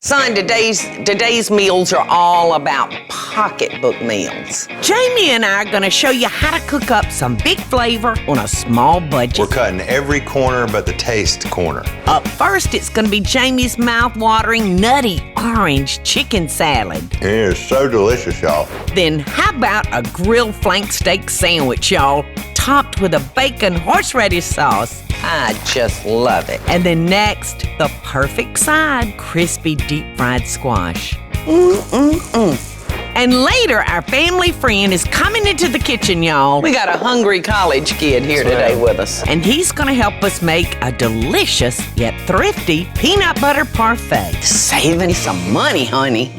Son, today's meals are all about pocketbook meals. Jamie and I are gonna show you how to cook up some big flavor on a small budget. We're cutting every corner but the taste corner. Up first, it's gonna be Jamie's mouth-watering Nutty orange chicken salad. It is so delicious, y'all. Then how about a grilled flank steak sandwich, y'all, topped with a bacon horseradish sauce. I just love it. And then next, the perfect side, crispy deep-fried squash. And later, our family friend is coming into the kitchen, y'all. We got a hungry college kid here today with us. And he's gonna help us make a delicious yet thrifty peanut butter parfait. Saving some money, honey.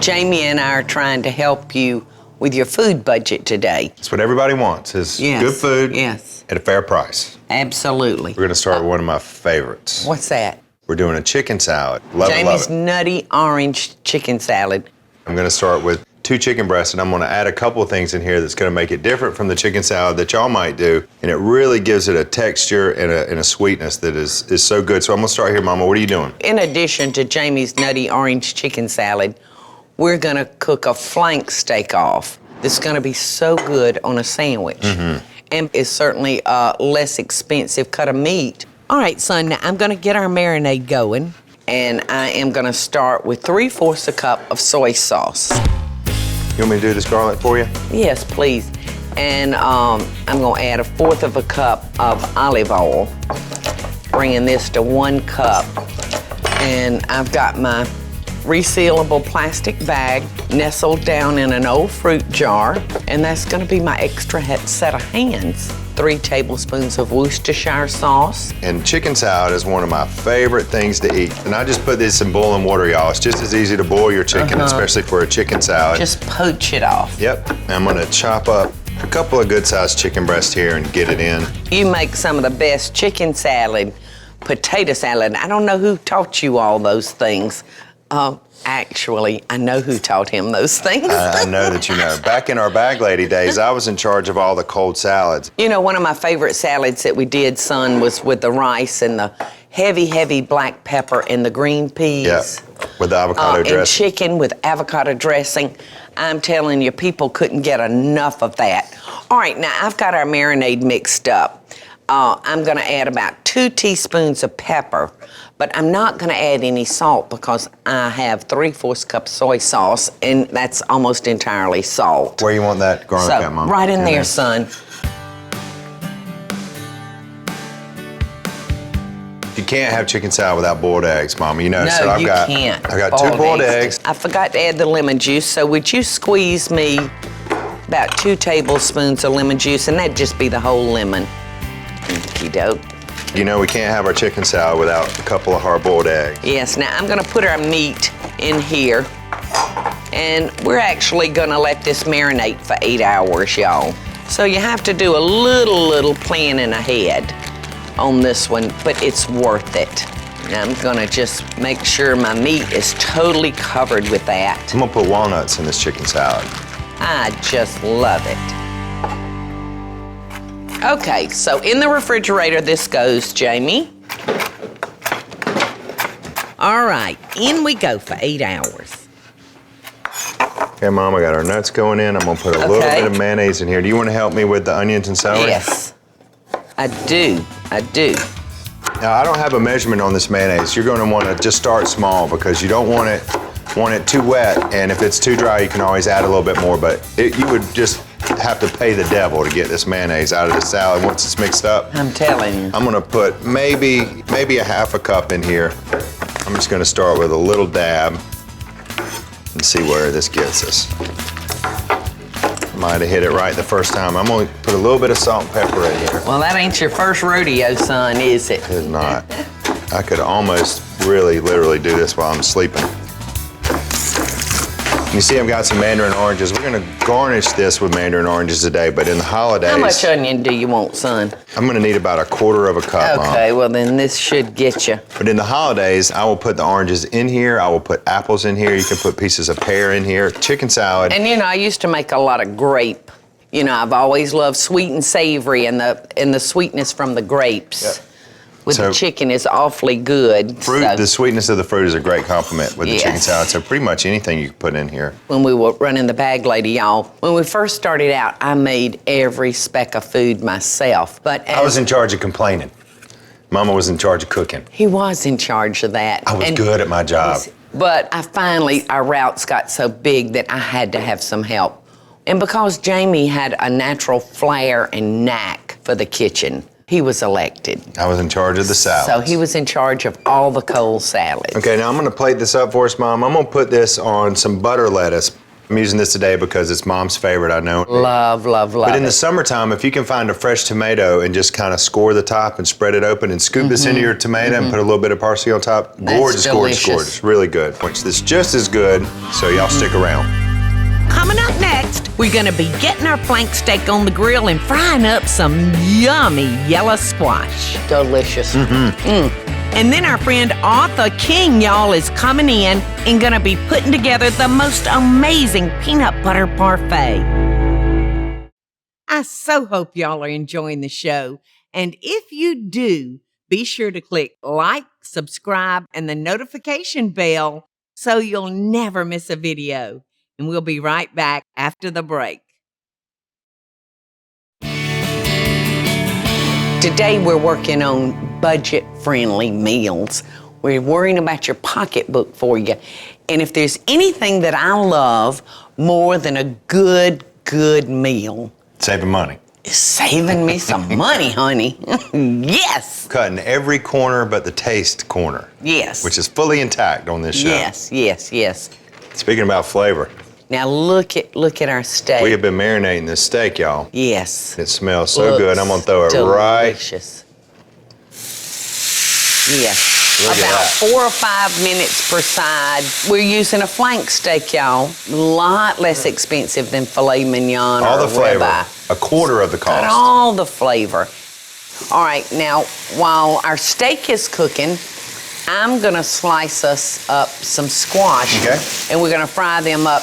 Jamie and I are trying to help you with your food budget today. That's what everybody wants, is good food at a fair price. Absolutely. We're gonna start with one of my favorites. What's that? We're doing a chicken salad. Love Jamie's it. Nutty orange chicken salad. I'm gonna start with 2 chicken breasts, and I'm gonna add a couple of things in here that's gonna make it different from the chicken salad that y'all might do, and it really gives it a texture and a sweetness that is so good. So I'm gonna start here, Mama. What are you doing? In addition to Jamie's Nutty orange chicken salad, we're gonna cook a flank steak off. That's gonna be so good on a sandwich. And it's certainly a less expensive cut of meat. All right, son, now I'm gonna get our marinade going. And I am gonna start with 3/4 a cup of soy sauce. You want me to do this garlic for you? Yes, please. And I'm gonna add 1/4 of a cup of olive oil, bringing this to 1 cup. And I've got my resealable plastic bag nestled down in an old fruit jar, and that's gonna be my extra set of hands. 3 tablespoons of Worcestershire sauce. And chicken salad is one of my favorite things to eat. And I just put this in boiling water, y'all. It's just as easy to boil your chicken, especially for a chicken salad. Just poach it off. Yep, I'm gonna chop up a couple of good-sized chicken breasts here and get it in. You make some of the best chicken salad, potato salad. I don't know who taught you all those things. Actually, I know who taught him those things. I know that you know. Back in our bag lady days, I was in charge of all the cold salads. You know, one of my favorite salads that we did, son, was with the rice and the heavy black pepper and the green peas. Yeah, with the avocado dressing. And chicken with avocado dressing. I'm telling you, people couldn't get enough of that. All right, now I've got our marinade mixed up. I'm gonna add about 2 teaspoons of pepper, but I'm not gonna add any salt because I have 3/4 cup soy sauce, and that's almost entirely salt. Where you want that garlic at, Mom? Right in there, son. You can't have chicken salad without boiled eggs, Mama. You know, No, so you can't. I got 2 boiled eggs. I forgot to add the lemon juice, so would you squeeze me about 2 tablespoons of lemon juice, and that'd just be the whole lemon. Okey-doke. You know, we can't have our chicken salad without a couple of hard-boiled eggs. Yes, now I'm gonna put our meat in here, and we're actually gonna let this marinate for 8 hours, y'all. So you have to do a little planning ahead on this one, but it's worth it. Now I'm gonna just make sure my meat is totally covered with that. I'm gonna put walnuts in this chicken salad. I just love it. Okay, so in the refrigerator this goes, Jamie. All right, in we go for 8 hours. Okay, Mom, I got our nuts going in. I'm gonna put a little bit of mayonnaise in here. Do you want to help me with the onions and celery? Yes, I do. Now, I don't have a measurement on this mayonnaise. You're gonna wanna just start small because you don't want it too wet, and if it's too dry, you can always add a little bit more, but you would just have to pay the devil to get this mayonnaise out of the salad once it's mixed up. I'm telling you. I'm gonna put maybe a 1/2 cup in here. I'm just gonna start with a little dab and see where this gets us. Might have hit it right the first time. I'm gonna put a little bit of salt and pepper in here. Well, that ain't your first rodeo, son, is it? It's not. I could almost really literally do this while I'm sleeping. You see I've got some mandarin oranges. We're gonna garnish this with mandarin oranges today, but in the holidays... How much onion do you want, son? I'm gonna need about 1/4 cup, Mom. Okay, well then this should get you. But in the holidays, I will put the oranges in here. I will put apples in here. You can put pieces of pear in here. Chicken salad. And you know, I used to make a lot of grape. You know, I've always loved sweet and savory and the sweetness from the grapes. Yep. with the chicken is awfully good. Fruit, the sweetness of the fruit is a great compliment with the chicken salad. So pretty much anything you can put in here. When we were running the bag lady, y'all, when we first started out, I made every speck of food myself. But I was in charge of complaining. Mama was in charge of cooking. He was in charge of that. I was good at my job. But our routes got so big that I had to have some help. And because Jamie had a natural flair and knack for the kitchen, he was elected. I was in charge of the salad. So he was in charge of all the cold salads. Okay, now I'm gonna plate this up for us, Mom. I'm gonna put this on some butter lettuce. I'm using this today because it's Mom's favorite, I know. Love, love, love. But in the summertime, if you can find a fresh tomato and just kind of score the top and spread it open and scoop this into your tomato and put a little bit of parsley on top, gorgeous, gorgeous, gorgeous. Really good. Which is just as good, so y'all stick around. Coming up next, we're gonna be getting our flank steak on the grill and frying up some yummy yellow squash. Delicious. And then our friend Arthur King, y'all, is coming in and gonna be putting together the most amazing peanut butter parfait. I so hope y'all are enjoying the show. And if you do, be sure to click like, subscribe, and the notification bell so you'll never miss a video. And we'll be right back after the break. Today we're working on budget-friendly meals. We're worrying about your pocketbook for you. And if there's anything that I love more than a good meal, saving money. It's saving me some money, honey. Yes. Cutting every corner but the taste corner. Yes. Which is fully intact on this show. Yes, yes, yes. Speaking about flavor. Now look at our steak. We have been marinating this steak, y'all. Yes. It smells so good. I'm gonna throw it delicious. Yes. Look about 4 or 5 minutes per side. We're using a flank steak, y'all. A lot less expensive than filet mignon all or the flavor. ribeye. A quarter of the cost. Got all the flavor. All right, now while our steak is cooking, I'm gonna slice us up some squash. Okay. And we're gonna fry them up.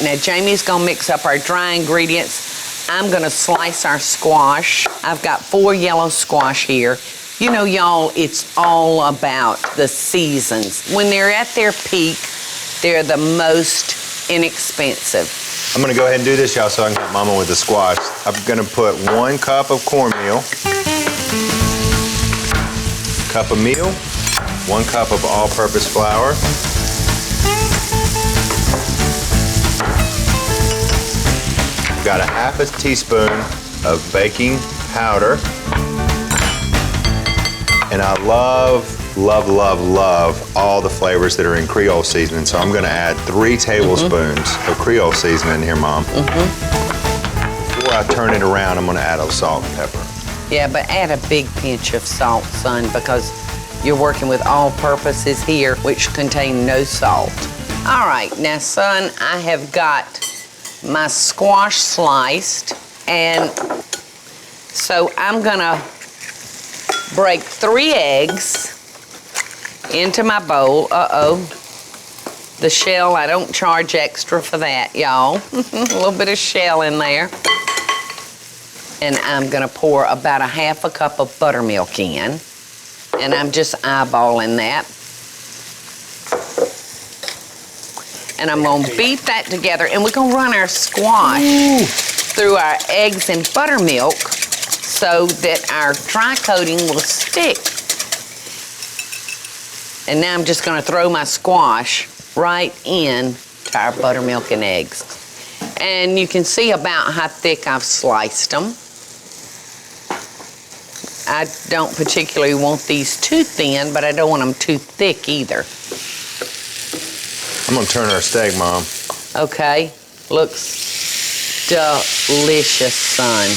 Now Jamie's gonna mix up our dry ingredients. I'm gonna slice our squash. I've got 4 yellow squash here. You know, y'all, it's all about the seasons. When they're at their peak, they're the most inexpensive. I'm gonna go ahead and do this, y'all, so I can help Mama with the squash. I'm gonna put 1 cup of cornmeal, cup of meal, 1 cup of all-purpose flour, I've got a half a teaspoon of baking powder, and I love, love, love, love all the flavors that are in Creole seasoning, so I'm gonna add 3 tablespoons of Creole seasoning here, Mom. Before I turn it around, I'm gonna add a salt and pepper. Yeah, but add a big pinch of salt, son, because you're working with all purposes here, which contain no salt. All right, now, son, I have got my squash sliced, and so I'm gonna break 3 eggs into my bowl. The shell, I don't charge extra for that, y'all. A little bit of shell in there. And I'm gonna pour about a half a cup of buttermilk in. And I'm just eyeballing that. And I'm gonna beat that together, and we're gonna run our squash through our eggs and buttermilk so that our dry coating will stick. And now I'm just gonna throw my squash right in to our buttermilk and eggs. And you can see about how thick I've sliced them. I don't particularly want these too thin, but I don't want them too thick either. I'm gonna turn our steak, Mom. Okay, looks delicious, son.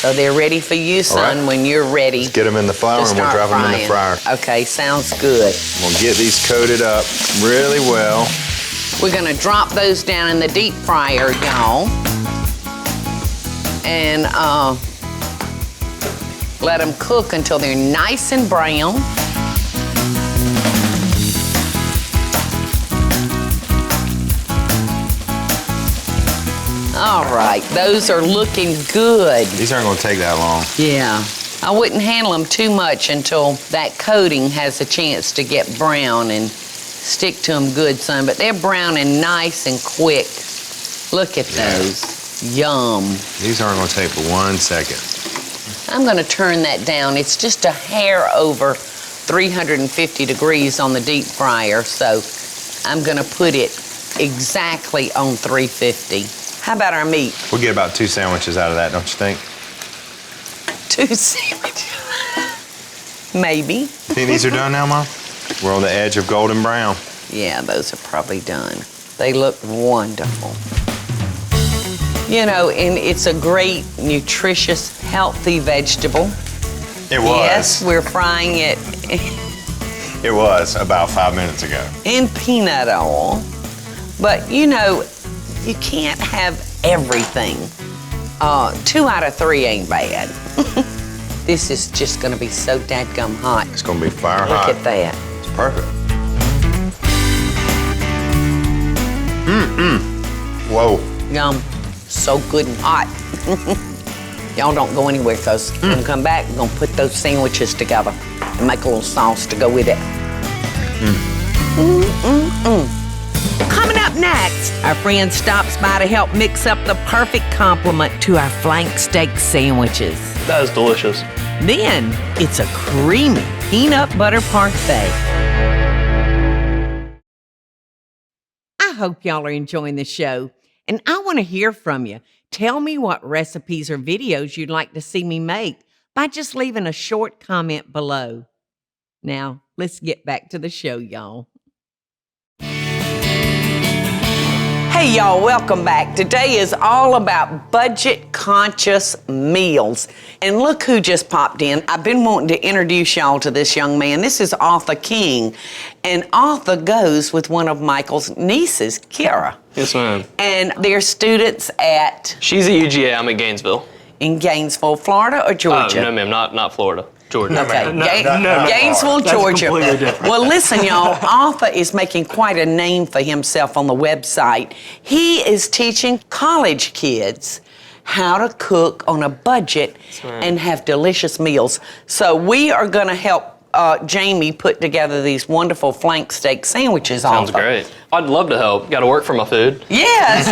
So they're ready for you, son, when you're ready. Let's get them in the flour and we'll drop them in the fryer. Okay, sounds good. I'm gonna get these coated up really well. We're gonna drop those down in the deep fryer, y'all. And let them cook until they're nice and brown. All right, those are looking good. These aren't gonna take that long. Yeah. I wouldn't handle them too much until that coating has a chance to get brown and stick to them good, son. But they're browning nice and quick. Look at those. Yum. These aren't gonna take but 1 second. I'm gonna turn that down. It's just a hair over 350 degrees on the deep fryer, so I'm gonna put it exactly on 350. How about our meat? We'll get about 2 sandwiches out of that, don't you think? 2 sandwiches. Maybe. Think these are done now, Mom? We're on the edge of golden brown. Yeah, those are probably done. They look wonderful. You know, and it's a great, nutritious, healthy vegetable. It was. Yes, we're frying it It was about 5 minutes ago. in peanut oil. But, you know, you can't have everything. 2 out of 3 ain't bad. This is just gonna be so dadgum hot. It's gonna be fire hot. Look at that. It's perfect. Whoa. Yum. So good and hot. Y'all don't go anywhere, because when we come back, we're gonna put those sandwiches together and make a little sauce to go with it. Coming up next, our friend stops by to help mix up the perfect complement to our flank steak sandwiches. That is delicious. Then, it's a creamy peanut butter parfait. I hope y'all are enjoying the show, and I want to hear from you. Tell me what recipes or videos you'd like to see me make by just leaving a short comment below. Now, let's get back to the show, y'all. Hey y'all, welcome back. Today is all about budget-conscious meals. And look who just popped in. I've been wanting to introduce y'all to this young man. This is Arthur King. And Arthur goes with one of Michael's nieces, Kira. Yes, ma'am. And they're students at, She's at UGA. I'm at Gainesville. in Gainesville, Florida or Georgia? No, ma'am. Not Florida. Georgia. Okay, No, Gainesville, That's Georgia. completely different. Well, listen, y'all, Arthur is making quite a name for himself on the website. He is teaching college kids how to cook on a budget and have delicious meals. So we are going to help Jamie put together these wonderful flank steak sandwiches. Sounds Arthur. great. I'd love to help. Got to work for my food. Yes.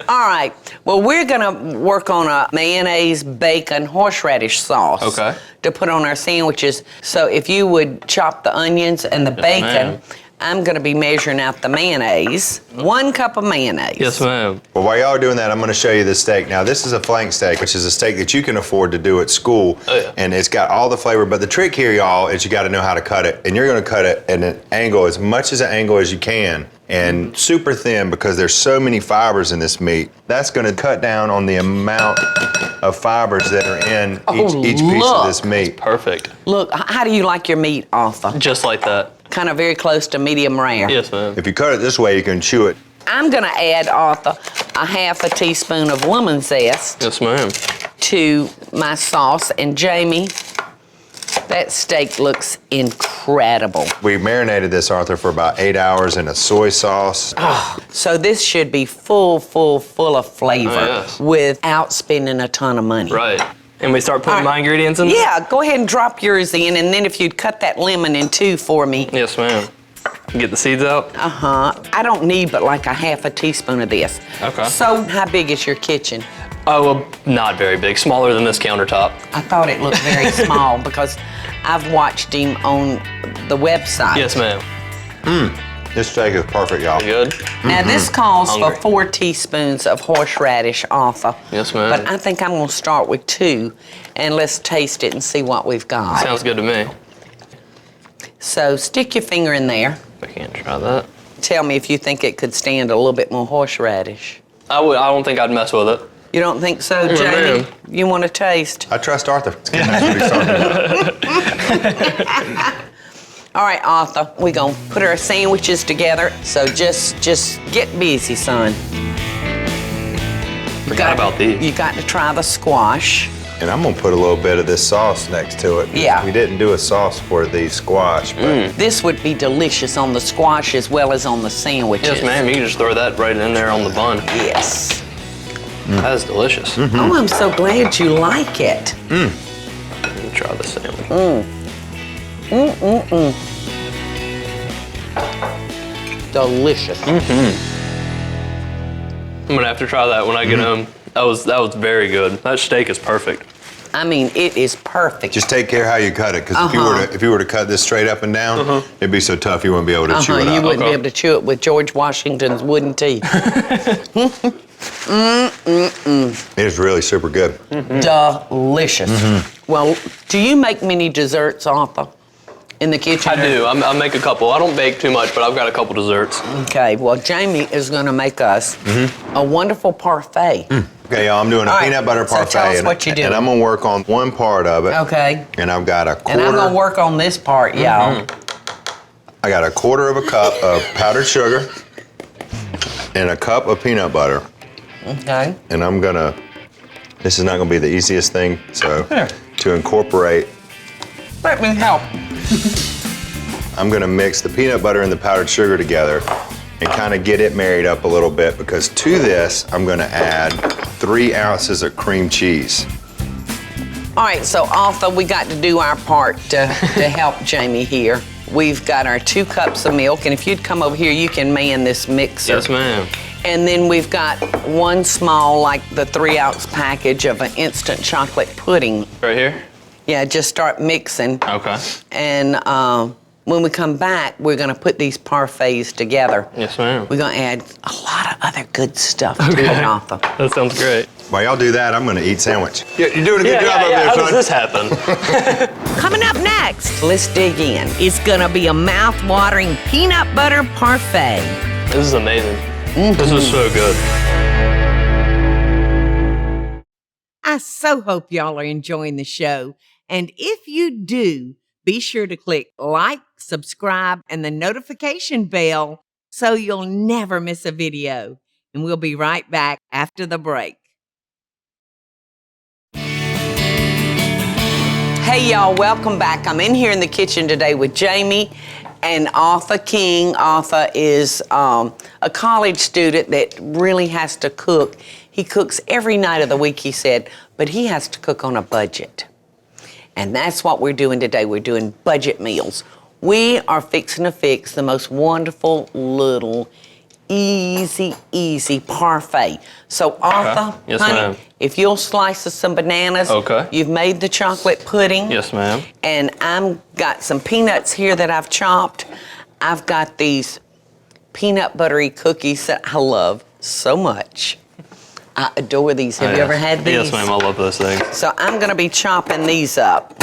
All right. Well, we're going to work on a mayonnaise, bacon, horseradish sauce. Okay. To put on our sandwiches. So if you would chop the onions and the bacon, ma'am. I'm going to be measuring out the mayonnaise. 1 cup of mayonnaise. Yes, ma'am. Well, while y'all are doing that, I'm going to show you the steak. Now, this is a flank steak, which is a steak that you can afford to do at school. Oh, yeah. And it's got all the flavor. But the trick here, y'all, is you got to know how to cut it. And you're going to cut it at an angle, as much as an angle as you can, and super thin, because there's so many fibers in this meat. That's going to cut down on the amount of fibers that are in each piece of this meat. Perfect. Look, how do you like your meat, Arthur? Just like that. Kind of very close to medium rare. Yes, ma'am. If you cut it this way, you can chew it. I'm going to add, Arthur, a half a teaspoon of lemon zest Yes, ma'am. to my sauce. And Jamie, that steak looks incredible. We marinated this, Arthur, for about 8 hours in a soy sauce. So this should be full of flavor yes. without spending a ton of money. Right. And we start putting my ingredients in? Yeah, go ahead and drop yours in, and then if you'd cut that lemon in 2 for me. Yes, ma'am. Get the seeds out? I don't need but like a half a teaspoon of this. Okay. So how big is your kitchen? Oh, well, not very big. Smaller than this countertop. I thought it looked very small because I've watched him on the website. Yes, ma'am. This steak is perfect, y'all. Good? Now this calls Hungry. for 4 teaspoons of horseradish, Arthur. Yes, ma'am. But I think I'm gonna start with 2, and let's taste it and see what we've got. Sounds good to me. So stick your finger in there. I can't try that. Tell me if you think it could stand a little bit more horseradish. I don't think I'd mess with it. You don't think so, No, Jamie? ma'am. You want to taste? I trust Arthur. It's good. That's what he's talking about. All right, Arthur, we're gonna put our sandwiches together. So just get busy, son. Forgot about these. You got to try the squash. And I'm gonna put a little bit of this sauce next to it. Yeah. We didn't do a sauce for the squash, but This would be delicious on the squash as well as on the sandwiches. Yes, ma'am. You can just throw that right in there on the bun. Yes. That is delicious. Oh, I'm so glad you like it. try the sandwich. Delicious. I'm gonna have to try that when I get home. That was very good. That steak is perfect. I mean, it is perfect. Just take care how you cut it, because if you were to cut this straight up and down, it'd be so tough you wouldn't be able to chew it You out. wouldn't be able to chew it with George Washington's wooden teeth. It is really super good. Delicious. Well, do you make many desserts, Arthur, in the kitchen? I do. I make a couple. I don't bake too much, but I've got a couple desserts. Okay, well, Jamie is going to make us a wonderful parfait. Okay, y'all, I'm doing a All right, peanut butter so parfait. tell us what you do. And I'm going to work on one part of it. Okay. And I've got a quarter. And I'm going to work on this part, y'all. I got a quarter of a cup of powdered sugar and a cup of peanut butter. Okay. And I'm gonna, this is not gonna be the easiest thing, so to incorporate, Let me help. I'm gonna mix the peanut butter and the powdered sugar together and kind of get it married up a little bit, because to this, I'm gonna add 3 ounces of cream cheese. All right, so Arthur, we got to do our part to help Jamie here. We've got our 2 cups of milk, and if you'd come over here, you can man this mixer. Yes, ma'am. And then we've got 1 small, like the 3-ounce package of an instant chocolate pudding. Right here? Yeah, just start mixing. Okay. And when we come back, we're gonna put these parfaits together. Yes, ma'am. We're gonna add a lot of other good stuff to it, Arthur. That sounds great. While y'all do that, I'm gonna eat sandwich. Yeah, you're doing a good job over there, How son. does this happen? Coming up next, Let's dig in. it's gonna be a mouth-watering peanut butter parfait. This is amazing. This is so good. I so hope y'all are enjoying the show. And if you do, be sure to click like, subscribe, and the notification bell so you'll never miss a video. And we'll be right back after the break. Hey y'all, welcome back. I'm in here in the kitchen today with Jamie and Arthur King. Arthur is a college student that really has to cook. He cooks every night of the week, he said, but he has to cook on a budget. And that's what we're doing today. We're doing budget meals. We are fixing to fix the most wonderful little easy parfait. So Arthur, Yes, honey, ma'am. if you'll slice us some bananas. Okay. You've made the chocolate pudding. Yes, ma'am. And I've got some peanuts here that I've chopped. I've got these peanut buttery cookies that I love so much. I adore these. Have you ever had these? Yes, ma'am. I love those things. So I'm gonna be chopping these up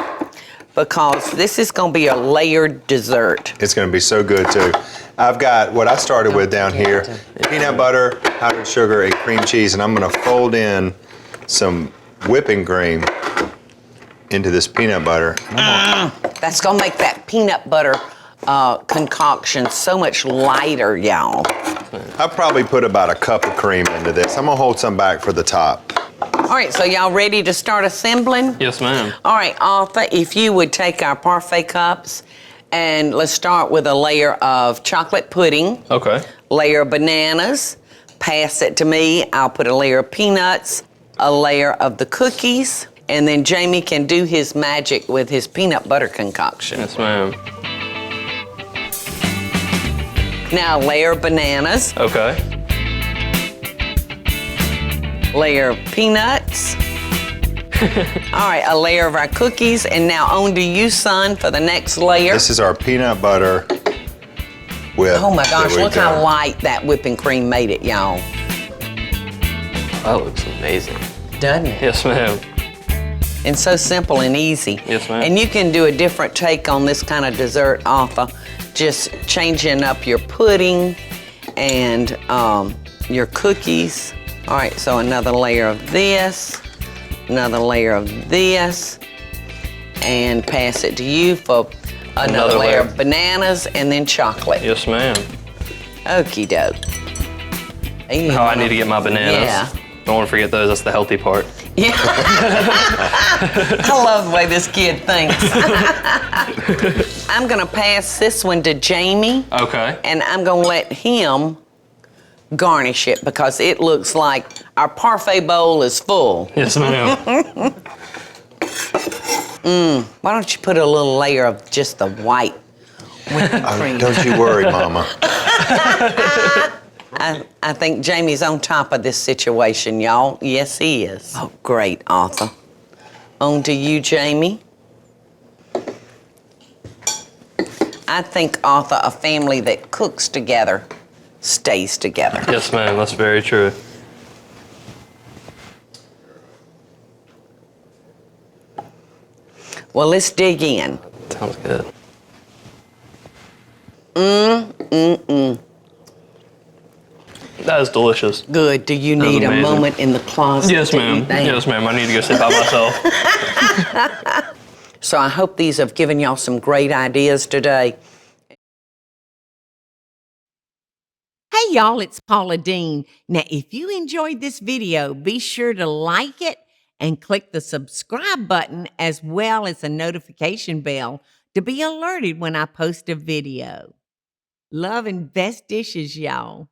because this is gonna be a layered dessert. It's gonna be so good too. I've got what I started with down here, peanut butter, powdered sugar, and cream cheese, and I'm gonna fold in some whipping cream into this peanut butter. That's gonna make that peanut butter concoction so much lighter, y'all. I probably put about a cup of cream into this. I'm gonna hold some back for the top. All right, so y'all ready to start assembling? Yes, ma'am. All right, Arthur, if you would take our parfait cups and let's start with a layer of chocolate pudding, Okay. layer of bananas, pass it to me. I'll put a layer of peanuts, a layer of the cookies, and then Jamie can do his magic with his peanut butter concoction. Yes, ma'am. Now, layer of bananas, Okay. layer of peanuts. All right, a layer of our cookies, and now on to you, son, for the next layer. This is our peanut butter whip. Oh my gosh, that we've look how done. light that whipping cream made it, y'all. That looks amazing. Doesn't it? Yes, ma'am. And so simple and easy. Yes, ma'am. And you can do a different take on this kind of dessert, Arthur. Just changing up your pudding and your cookies. All right, so another layer of this, another layer of this, and pass it to you for another layer of bananas and then chocolate. Yes, ma'am. Okie doke. Oh, I need to get my bananas. Yeah. Don't want to forget those. That's the healthy part. Yeah. I love the way this kid thinks. I'm gonna pass this one to Jamie, Okay. and I'm gonna let him garnish it because it looks like our parfait bowl is full. Yes, ma'am. Why don't you put a little layer of just the white whipping cream? Don't you worry, Mama. I think Jamie's on top of this situation, y'all. Yes, he is. Oh, great, Arthur. On to you, Jamie. I think, Arthur, a family that cooks together stays together. Yes, ma'am. That's very true. Well, let's dig in. Sounds good. That is delicious. Good. Do you need a amazing. moment in the closet? Yes, ma'am. Yes, ma'am. I need to go sit by myself. So I hope these have given y'all some great ideas today. Hey y'all, it's Paula Deen. Now, if you enjoyed this video, be sure to like it and click the subscribe button as well as the notification bell to be alerted when I post a video. Love and best dishes, y'all.